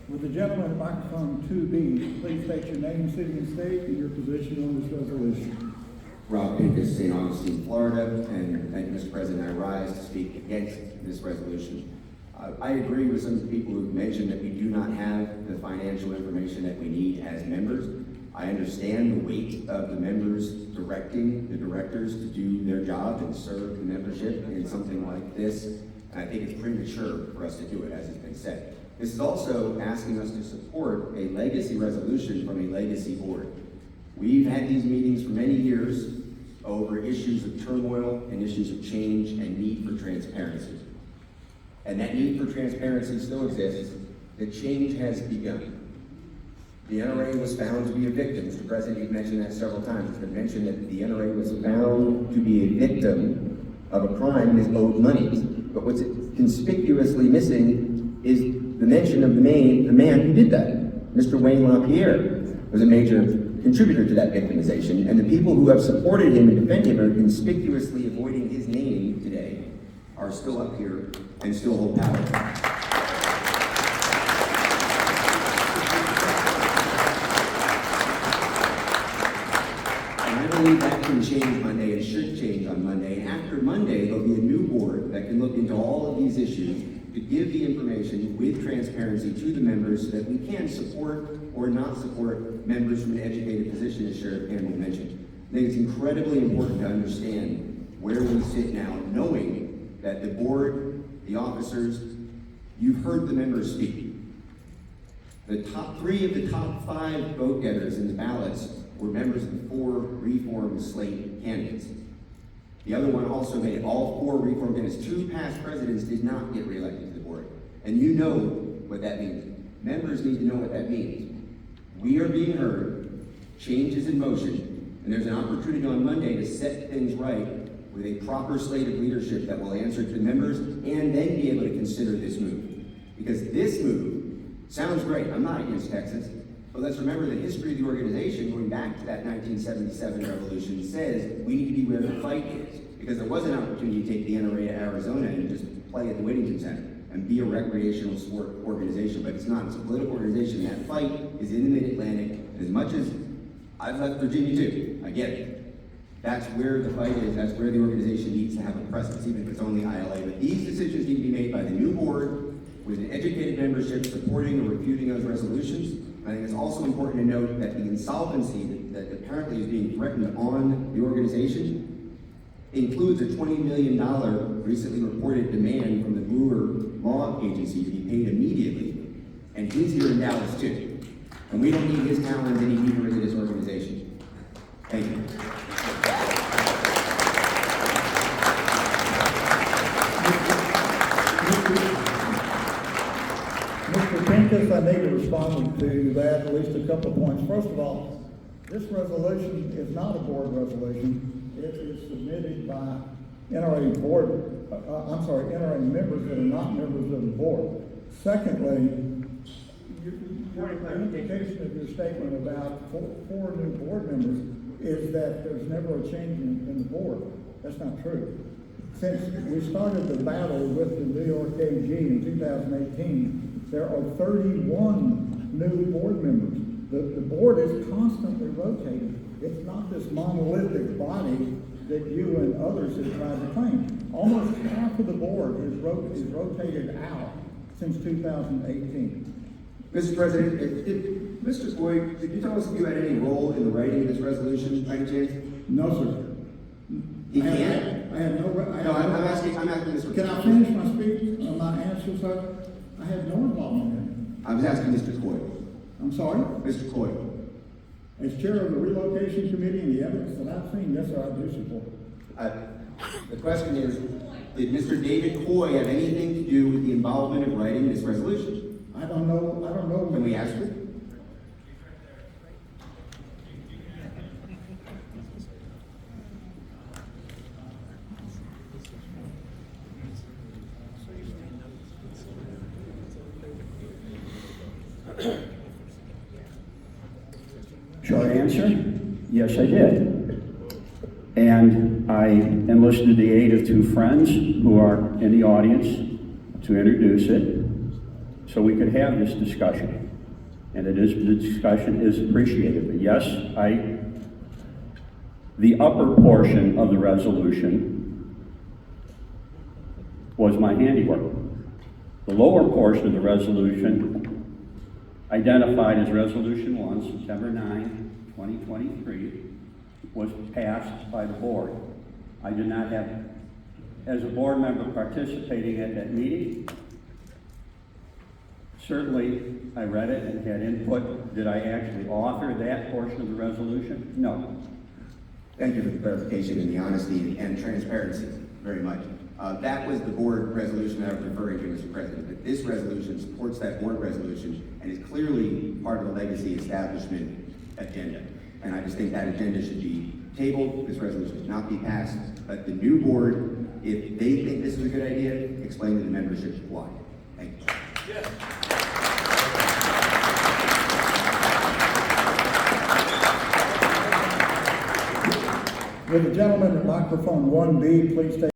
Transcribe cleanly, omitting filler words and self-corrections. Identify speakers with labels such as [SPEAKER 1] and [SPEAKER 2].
[SPEAKER 1] Would the gentleman at microphone 2B please state your name, city, and state, and your position on this resolution?
[SPEAKER 2] Rob Pincus, St. Augustine, Florida, and thank you, Mr. President. I rise to speak against this resolution. I agree with some of the people who've mentioned that we do not have the financial information that we need as members. I understand the weight of the members directing the directors to do their job and serve the membership in something like this, and I think it's premature for us to do it, as has been said. This is also asking us to support a legacy resolution from a legacy board. We've had these meetings for many years over issues of turmoil and issues of change and need for transparency. And that need for transparency still exists. The change has begun. The NRA was found to be a victim. Mr. President, you've mentioned that several times. It's been mentioned that the NRA was found to be a victim of a crime and is owed monies. But what's conspicuously missing is the mention of the man who did that. Mr. Wayne LaPierre was a major contributor to that victimization, and the people who have supported him and defended him are conspicuously avoiding his name today, are still up here and still hold power. And I believe that can change Monday, and should change on Monday, and after Monday, there'll be a new board that can look into all of these issues to give the information with transparency to the members so that we can support or not support members from an educated position, as Sheriff Campbell mentioned. I think it's incredibly important to understand where we sit now, knowing that the board, the officers, you've heard the members speak. The top 3 of the top 5 vote getters in the ballots were members of the 4 reform slate candidates. The other one also made it. All 4 reform candidates. 2 past presidents did not get reelected to the board. And you know what that means. Members need to know what that means. We are being heard, change is in motion, and there's an opportunity on Monday to set things right with a proper slate of leadership that will answer to the members and then be able to consider this move. Because this move sounds great. I'm not against Texas, but let's remember the history of the organization going back to that 1977 revolution says we need to be where the fight is. Because there was an opportunity to take the NRA to Arizona and just play at the Whittington Center and be a recreational sport organization, but it's not. It's a political organization. That fight is in the Mid-Atlantic. And as much as I've left Virginia too, I get it. That's where the fight is. That's where the organization needs to have a presence, even if it's only ILA. But these decisions need to be made by the new board with an educated membership supporting or refuting those resolutions. I think it's also important to note that the insolvency that apparently is being threatened on the organization includes a $20 million recently reported demand from the Brewer Law Agency to be paid immediately. And he's here in Dallas too. And we don't need his talent any deeper into this organization. Thank you.
[SPEAKER 1] Mr. Pincus, I need to respond to that, at least a couple of points. First of all, this resolution is not a board resolution. It is submitted by NRA NRA members that are not members of the board. Secondly, your implication of your statement about 4 new board members is that there's never a change in the board. That's not true. Since we started the battle with the New York AG in 2018, there are 31 new board members. The board is constantly rotating. It's not this monolithic body that you and others have tried to claim. Almost half of the board is rotated out since 2018.
[SPEAKER 2] Mr. President, Mr. Coy, did you tell us if you had any role in the writing of this resolution, by any chance?
[SPEAKER 1] No, sir.
[SPEAKER 2] You can't?
[SPEAKER 1] I have no.
[SPEAKER 2] I'm asking Mr.
[SPEAKER 1] Can I finish my speech, my answer, sir? I had no involvement in
[SPEAKER 2] I was asking Mr. Coy.
[SPEAKER 1] it. I'm sorry?
[SPEAKER 2] Mr. Coy.
[SPEAKER 1] As chair of the relocation committee and the evidence that I've seen, yes, sir, I do support.
[SPEAKER 2] The question is, did Mr. David Coy have anything to do with the involvement of writing this resolution?
[SPEAKER 1] I don't know.
[SPEAKER 2] Can we ask her?
[SPEAKER 3] Short answer, yes, I did. And I enlisted the aid of 2 friends who are in the audience to introduce it, so we could have this discussion. And the discussion is appreciated. But yes, the upper portion of the resolution was my handiwork. The lower portion of the resolution, identified as Resolution 1, September 9, 2023, was passed by the board. I did not have, as a board member participating at that meeting, certainly I read it and had input. Did I actually author that portion of the resolution? No.
[SPEAKER 2] Thank you for the clarification and the honesty and transparency, very much. That was the board resolution that I was referring to, Mr. President. But this resolution supports that board resolution and is clearly part of the legacy establishment agenda. And I just think that agenda should be tabled. This resolution should not be passed. Let the new board, if they think this is a good idea, explain to the membership why. Thank you.
[SPEAKER 4] Yes.
[SPEAKER 1] Will the gentleman at microphone 1B please take